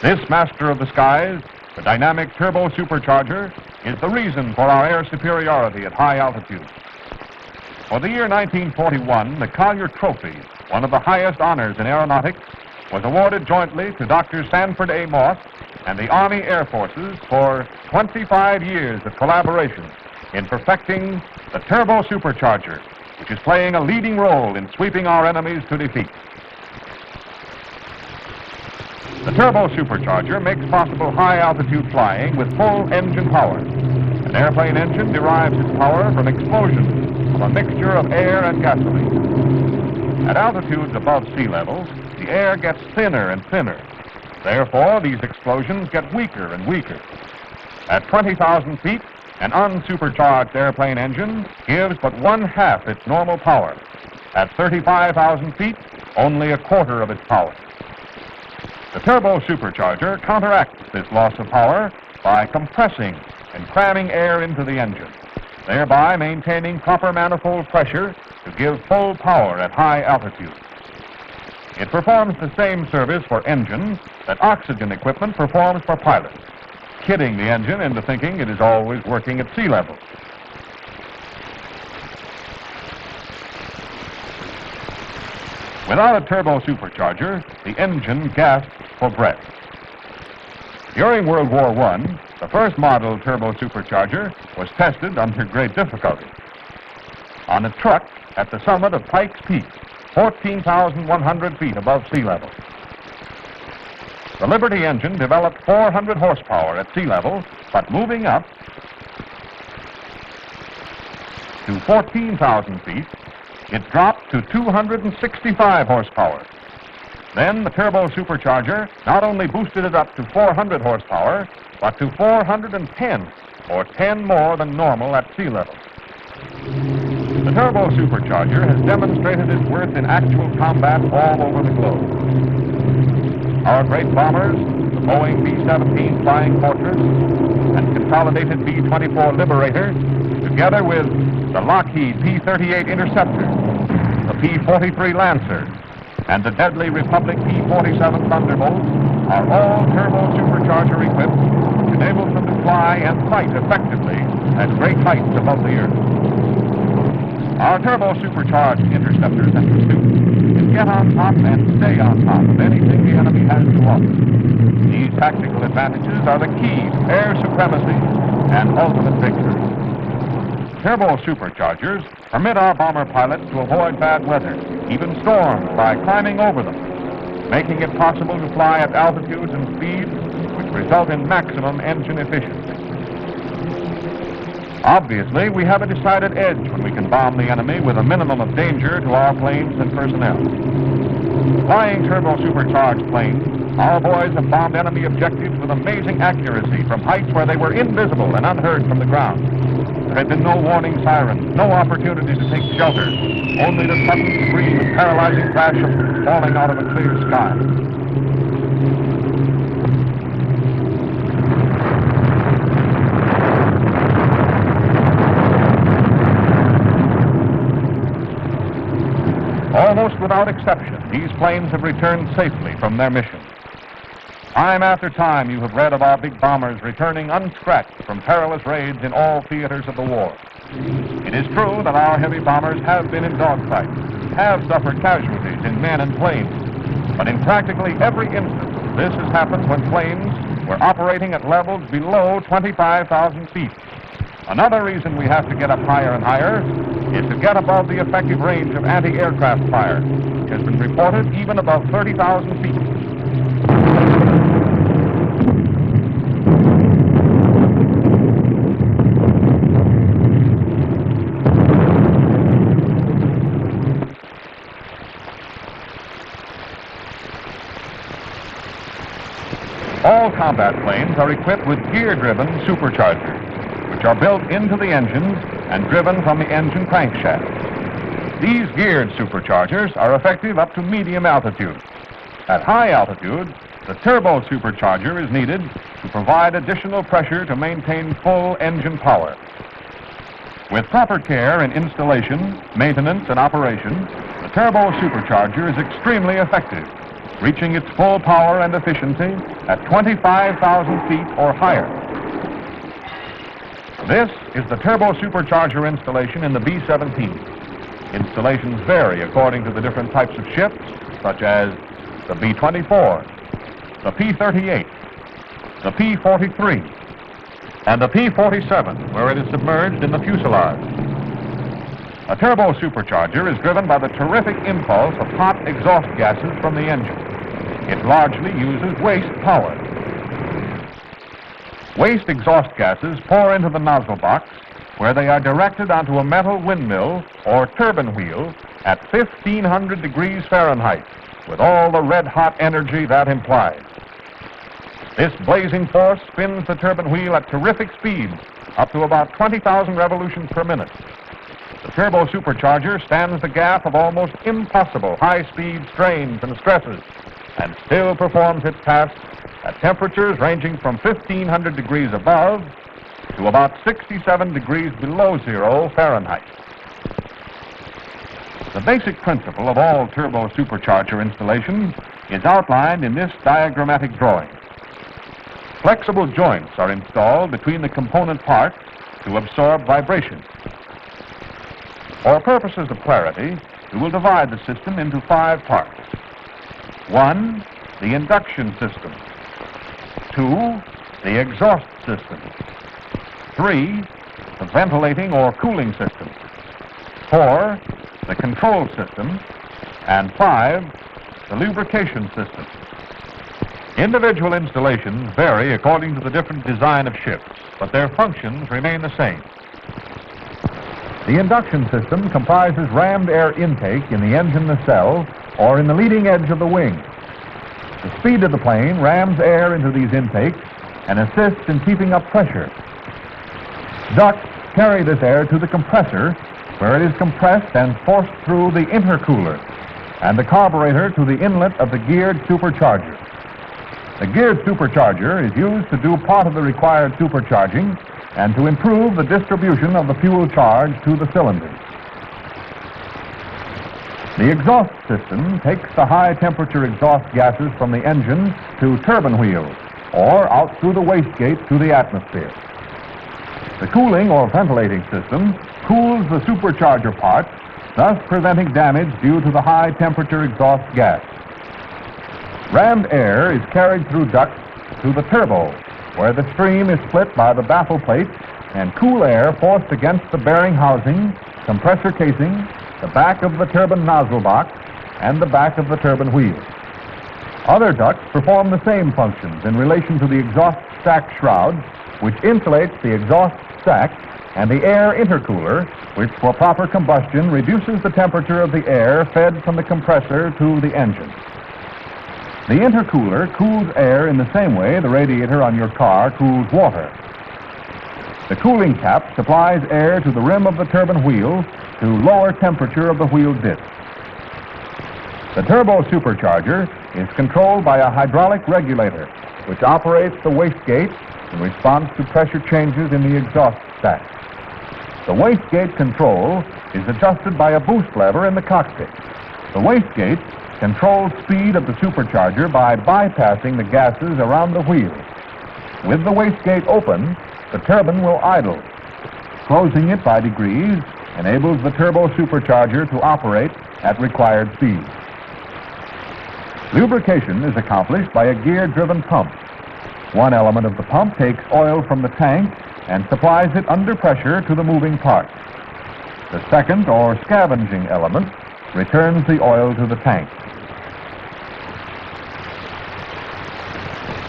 This master of the skies, the dynamic turbo supercharger, is the reason for our air superiority at high altitudes. For the year 1941, the Collier Trophy, one of the highest honors in aeronautics, was awarded jointly to Dr. Sanford A. Moss and the Army Air Forces for 25 years of collaboration in perfecting the turbo supercharger, which is playing a leading role in sweeping our enemies to defeat. The turbo supercharger makes possible high-altitude flying with full engine power. An airplane engine derives its power from explosions of a mixture of air and gasoline. At altitudes above sea level, the air gets thinner and thinner. Therefore, these explosions get weaker and weaker. At 20,000 feet, an unsupercharged airplane engine gives but one-half its normal power. At 35,000 feet, only a quarter of its power. The turbo supercharger counteracts this loss of power by compressing and cramming air into the engine, thereby maintaining proper manifold pressure to give full power at high altitude. It performs the same service for engines that oxygen equipment performs for pilots, kidding the engine into thinking it is always working at sea level. Without a turbo supercharger, the engine gasps for breath. During World War I, the first model turbo supercharger was tested under great difficulty. On a truck at the summit of Pikes Peak, 14,100 feet above sea level. The Liberty engine developed 400 horsepower at sea level, but moving up to 14,000 feet, it dropped to 265 horsepower. Then the turbo supercharger not only boosted it up to 400 horsepower, but to 410, or 10 more than normal at sea level. The turbo supercharger has demonstrated its worth in actual combat all over the globe. Our great bombers, the Boeing B-17 Flying Fortress and consolidated B-24 Liberator, together with the Lockheed P-38 Interceptor, the P-43 Lancer, and the deadly Republic P-47 Thunderbolt, are all turbo supercharger equipped, which enables them to fly and fight effectively at great heights above the earth. Our turbo supercharged interceptors and pursuit can get on top and stay on top of anything the enemy has to offer. These tactical advantages are the key to air supremacy and ultimate victory. Turbo superchargers permit our bomber pilots to avoid bad weather, even storms, by climbing over them, making it possible to fly at altitudes and speeds which result in maximum engine efficiency. Obviously, we have a decided edge when we can bomb the enemy with a minimum of danger to our planes and personnel. Flying turbo supercharged planes, our boys have bombed enemy objectives with amazing accuracy from heights where they were invisible and unheard from the ground. There had been no warning sirens, no opportunity to take shelter, only the sudden scream and paralyzing crash of falling out of a clear sky. Almost without exception, these planes have returned safely from their mission. Time after time, you have read of our big bombers returning unscratched from perilous raids in all theaters of the war. It is true that our heavy bombers have been in dogfights, have suffered casualties in men and planes, but in practically every instance, this has happened when planes were operating at levels below 25,000 feet. Another reason we have to get up higher and higher is to get above the effective range of anti-aircraft fire, which has been reported even above 30,000 feet. All combat planes are equipped with gear-driven superchargers, which are built into the engines and driven from the engine crankshaft. These geared superchargers are effective up to medium altitude. At high altitude, the turbo supercharger is needed to provide additional pressure to maintain full engine power. With proper care in installation, maintenance, and operation, the turbo supercharger is extremely effective, reaching its full power and efficiency at 25,000 feet or higher. This is the turbo supercharger installation in the B-17. Installations vary according to the different types of ships, such as the B-24, the P-38, the P-43, and the P-47, where it is submerged in the fuselage. A turbo supercharger is driven by the terrific impulse of hot exhaust gases from the engine. It largely uses waste power. Waste exhaust gases pour into the nozzle box, where they are directed onto a metal windmill or turbine wheel at 1,500 degrees Fahrenheit, with all the red-hot energy that implies. This blazing force spins the turbine wheel at terrific speeds, up to about 20,000 revolutions per minute. The turbo supercharger stands the gaff of almost impossible high-speed strains and stresses, and still performs its task at temperatures ranging from 1,500 degrees above to about 67 degrees below zero Fahrenheit. The basic principle of all turbo supercharger installations is outlined in this diagrammatic drawing. Flexible joints are installed between the component parts to absorb vibration. For purposes of clarity, we will divide the system into 5 parts. 1, the induction system. 2, the exhaust system. 3, the ventilating or cooling system. 4, the control system. And 5, the lubrication system. Individual installations vary according to the different design of ships, but their functions remain the same. The induction system comprises rammed air intake in the engine nacelle or in the leading edge of the wing. The speed of the plane rams air into these intakes and assists in keeping up pressure. Ducts carry this air to the compressor, where it is compressed and forced through the intercooler, and the carburetor to the inlet of the geared supercharger. The geared supercharger is used to do part of the required supercharging and to improve the distribution of the fuel charge to the cylinders. The exhaust system takes the high-temperature exhaust gases from the engine to turbine wheels or out through the wastegate to the atmosphere. The cooling or ventilating system cools the supercharger parts, thus preventing damage due to the high-temperature exhaust gas. Rammed air is carried through ducts to the turbo, where the stream is split by the baffle plate and cool air forced against the bearing housing, compressor casing, the back of the turbine nozzle box, and the back of the turbine wheel. Other ducts perform the same functions in relation to the exhaust stack shroud, which insulates the exhaust stack, and the air intercooler, which for proper combustion reduces the temperature of the air fed from the compressor to the engine. The intercooler cools air in the same way the radiator on your car cools water. The cooling cap supplies air to the rim of the turbine wheel to lower temperature of the wheel disc. The turbo supercharger is controlled by a hydraulic regulator, which operates the wastegate in response to pressure changes in the exhaust stack. The wastegate control is adjusted by a boost lever in the cockpit. The wastegate controls speed of the supercharger by bypassing the gases around the wheel. With the wastegate open, the turbine will idle. Closing it by degrees enables the turbo supercharger to operate at required speed. Lubrication is accomplished by a gear-driven pump. One element of the pump takes oil from the tank and supplies it under pressure to the moving parts. The second, or scavenging element, returns the oil to the tank.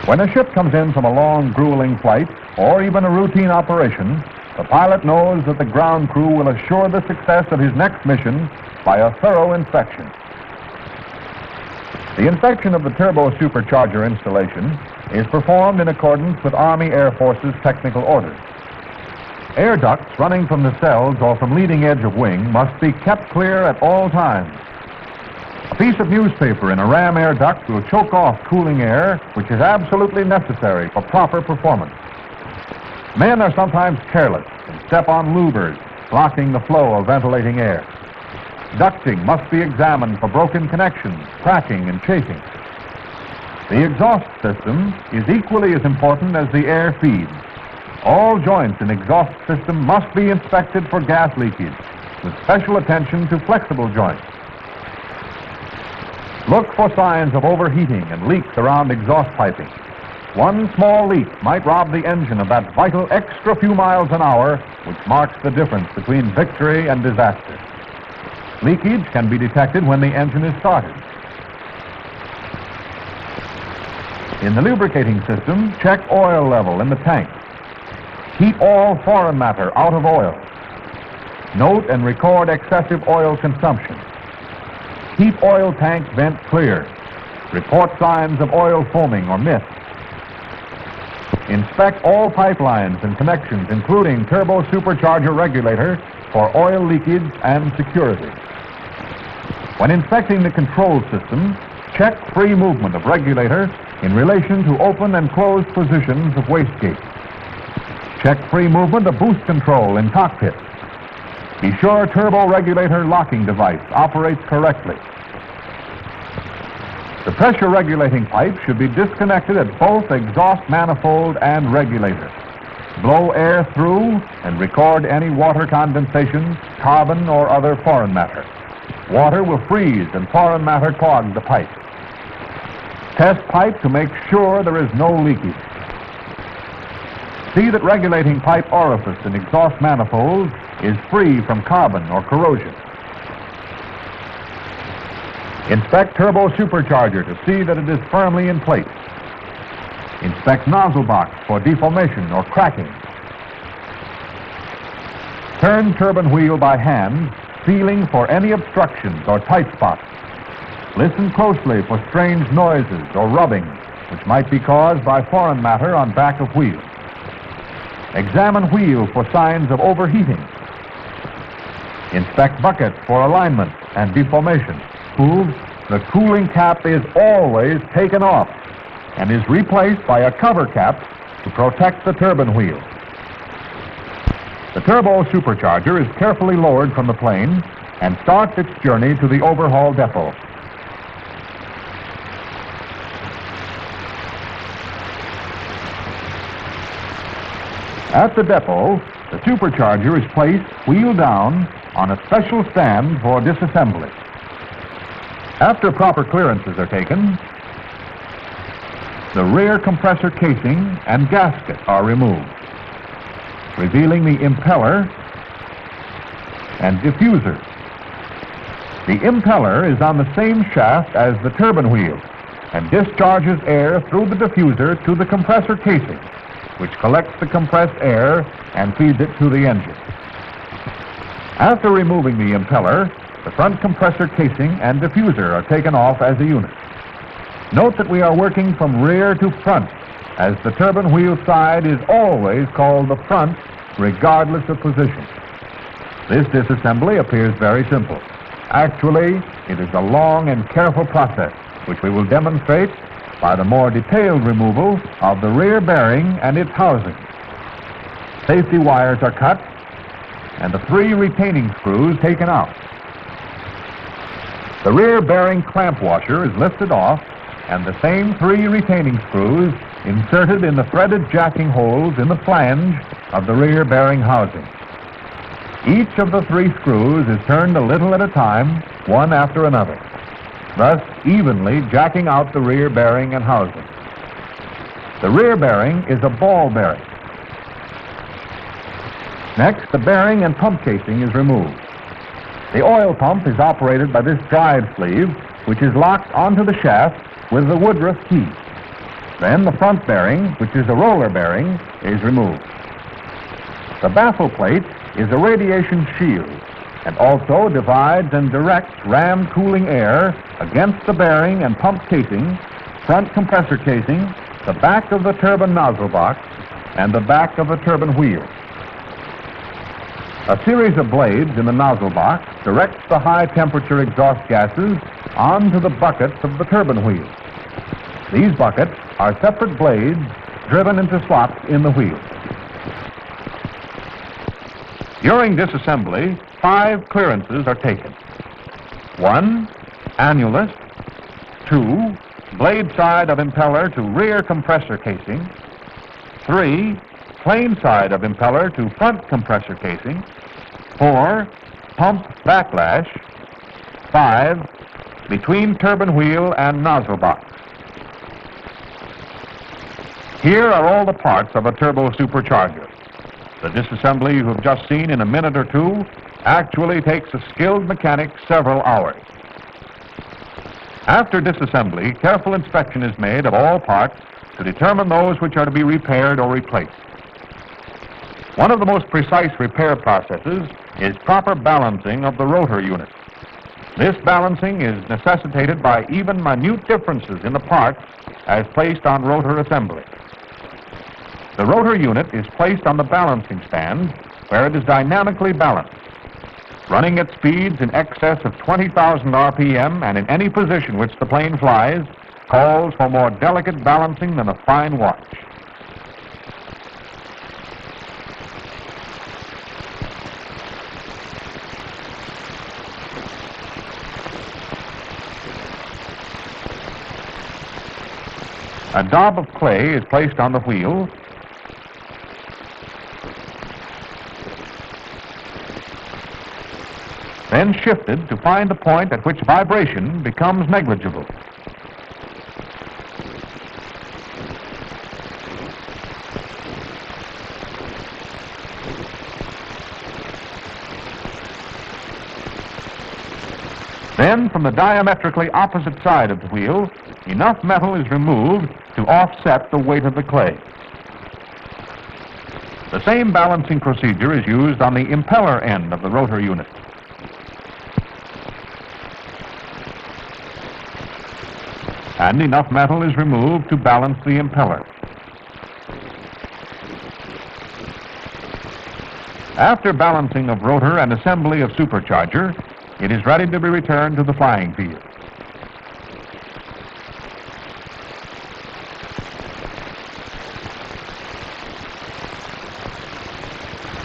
When a ship comes in from a long, grueling flight, or even a routine operation, the pilot knows that the ground crew will assure the success of his next mission by a thorough inspection. The inspection of the turbo supercharger installation is performed in accordance with Army Air Force's technical orders. Air ducts running from nacelles or from leading edge of wing must be kept clear at all times. A piece of newspaper in a ram air duct will choke off cooling air, which is absolutely necessary for proper performance. Men are sometimes careless and step on louvers, blocking the flow of ventilating air. Ducting must be examined for broken connections, cracking, and chafing. The exhaust system is equally as important as the air feed. All joints in exhaust system must be inspected for gas leakage, with special attention to flexible joints. Look for signs of overheating and leaks around exhaust piping. One small leak might rob the engine of that vital extra few miles an hour which marks the difference between victory and disaster. Leakage can be detected when the engine is started. In the lubricating system, check oil level in the tank. Keep all foreign matter out of oil. Note and record excessive oil consumption. Keep oil tank vent clear. Report signs of oil foaming or mist. Inspect all pipelines and connections, including turbo supercharger regulator, for oil leakage and security. When inspecting the control system, check free movement of regulator in relation to open and closed positions of wastegate. Check free movement of boost control in cockpit. Be sure turbo regulator locking device operates correctly. The pressure regulating pipe should be disconnected at both exhaust manifold and regulator. Blow air through and record any water condensation, carbon, or other foreign matter. Water will freeze and foreign matter clog the pipe. Test pipe to make sure there is no leakage. See that regulating pipe orifice in exhaust manifold is free from carbon or corrosion. Inspect turbo supercharger to see that it is firmly in place. Inspect nozzle box for deformation or cracking. Turn turbine wheel by hand, feeling for any obstructions or tight spots. Listen closely for strange noises or rubbing, which might be caused by foreign matter on back of wheel. Examine wheel for signs of overheating. Inspect bucket for alignment and deformation. The cooling cap is always taken off and is replaced by a cover cap to protect the turbine wheel. The turbo supercharger is carefully lowered from the plane and starts its journey to the overhaul depot. At the depot, the supercharger is placed wheel down on a special stand for disassembly. After proper clearances are taken, the rear compressor casing and gasket are removed, revealing the impeller and diffuser. The impeller is on the same shaft as the turbine wheel and discharges air through the diffuser to the compressor casing, which collects the compressed air and feeds it to the engine. After removing the impeller, the front compressor casing and diffuser are taken off as a unit. Note that we are working from rear to front, as the turbine wheel side is always called the front, regardless of position. This disassembly appears very simple. Actually, it is a long and careful process, which we will demonstrate by the more detailed removal of the rear bearing and its housing. Safety wires are cut, and the 3 retaining screws taken out. The rear bearing clamp washer is lifted off, and the same 3 retaining screws inserted in the threaded jacking holes in the flange of the rear bearing housing. Each of the 3 screws is turned a little at a time, one after another, thus evenly jacking out the rear bearing and housing. The rear bearing is a ball bearing. Next, the bearing and pump casing is removed. The oil pump is operated by this drive sleeve, which is locked onto the shaft with the Woodruff key. Then the front bearing, which is a roller bearing, is removed. The baffle plate is a radiation shield and also divides and directs rammed cooling air against the bearing and pump casing, front compressor casing, the back of the turbine nozzle box, and the back of the turbine wheel. A series of blades in the nozzle box directs the high-temperature exhaust gases onto the buckets of the turbine wheel. These buckets are separate blades driven into slots in the wheel. During disassembly, 5 clearances are taken. 1, annulus. 2, blade side of impeller to rear compressor casing. 3, plane side of impeller to front compressor casing. 4, pump backlash. 5, between turbine wheel and nozzle box. Here are all the parts of a turbo supercharger. The disassembly you have just seen in a minute or two actually takes a skilled mechanic several hours. After disassembly, careful inspection is made of all parts to determine those which are to be repaired or replaced. One of the most precise repair processes is proper balancing of the rotor unit. This balancing is necessitated by even minute differences in the parts as placed on rotor assembly. The rotor unit is placed on the balancing stand where it is dynamically balanced. Running at speeds in excess of 20,000 RPM and in any position which the plane flies calls for more delicate balancing than a fine watch. A daub of clay is placed on the wheel. Then shifted to find the point at which vibration becomes negligible. Then, from the diametrically opposite side of the wheel, enough metal is removed to offset the weight of the clay. The same balancing procedure is used on the impeller end of the rotor unit. And enough metal is removed to balance the impeller. After balancing of rotor and assembly of supercharger, it is ready to be returned to the flying field.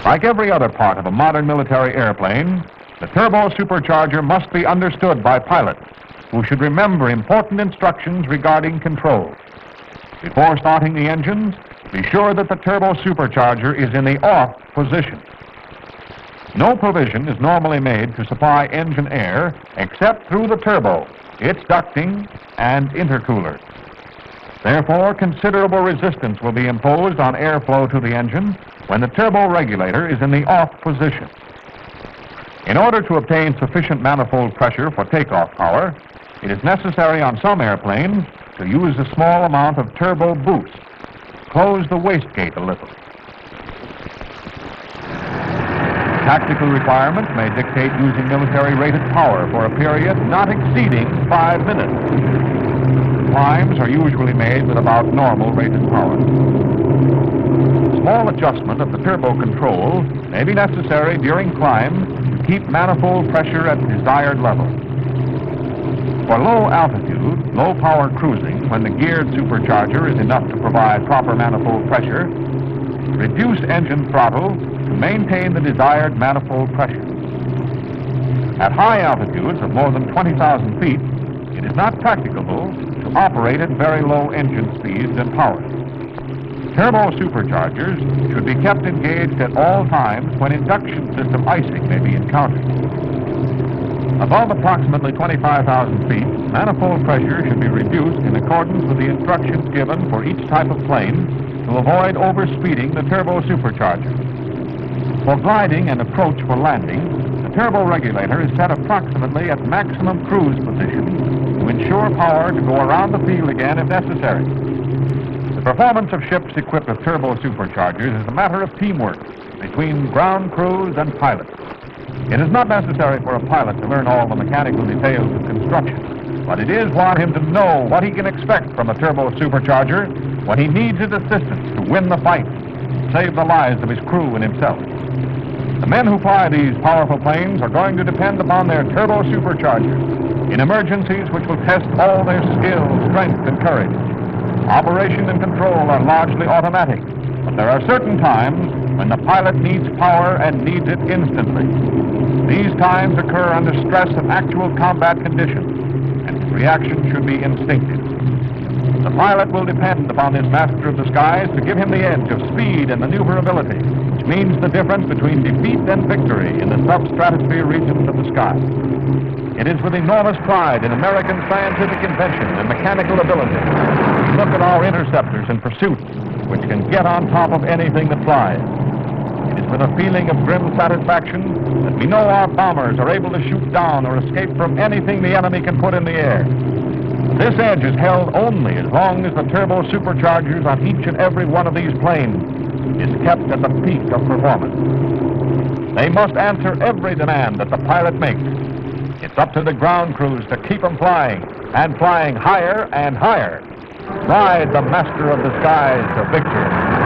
Like every other part of a modern military airplane, the turbo supercharger must be understood by pilots who should remember important instructions regarding control. Before starting the engines, be sure that the turbo supercharger is in the off position. No provision is normally made to supply engine air except through the turbo, its ducting, and intercooler. Therefore, considerable resistance will be imposed on airflow to the engine when the turbo regulator is in the off position. In order to obtain sufficient manifold pressure for takeoff power, it is necessary on some airplanes to use a small amount of turbo boost. Close the wastegate a little. Tactical requirements may dictate using military rated power for a period not exceeding 5 minutes. Climbs are usually made with about normal rated power. Small adjustment of the turbo control may be necessary during climb to keep manifold pressure at desired level. For low altitude, low power cruising, when the geared supercharger is enough to provide proper manifold pressure, reduce engine throttle to maintain the desired manifold pressure. At high altitudes of more than 20,000 feet, it is not practicable to operate at very low engine speeds and power. Turbo superchargers should be kept engaged at all times when induction system icing may be encountered. Above approximately 25,000 feet, manifold pressure should be reduced in accordance with the instructions given for each type of plane to avoid overspeeding the turbo supercharger. For gliding and approach for landing, the turbo regulator is set approximately at maximum cruise position to ensure power to go around the field again if necessary. The performance of ships equipped with turbo superchargers is a matter of teamwork between ground crews and pilots. It is not necessary for a pilot to learn all the mechanical details of construction, but it is for him to know what he can expect from a turbo supercharger when he needs its assistance to win the fight, save the lives of his crew and himself. The men who fly these powerful planes are going to depend upon their turbo superchargers in emergencies which will test all their skill, strength, and courage. Operation and control are largely automatic, but there are certain times when the pilot needs power and needs it instantly. These times occur under stress of actual combat conditions, and his reaction should be instinctive. The pilot will depend upon his master of the skies to give him the edge of speed and maneuverability, which means the difference between defeat and victory in the substratosphere regions of the sky. It is with enormous pride in American scientific invention and mechanical ability we look at our interceptors and pursuits, which can get on top of anything that flies. It is with a feeling of grim satisfaction that we know our bombers are able to shoot down or escape from anything the enemy can put in the air. This edge is held only as long as the turbo superchargers on each and every one of these planes is kept at the peak of performance. They must answer every demand that the pilot makes. It's up to the ground crews to keep them flying, and flying higher and higher. Ride the master of the skies to victory.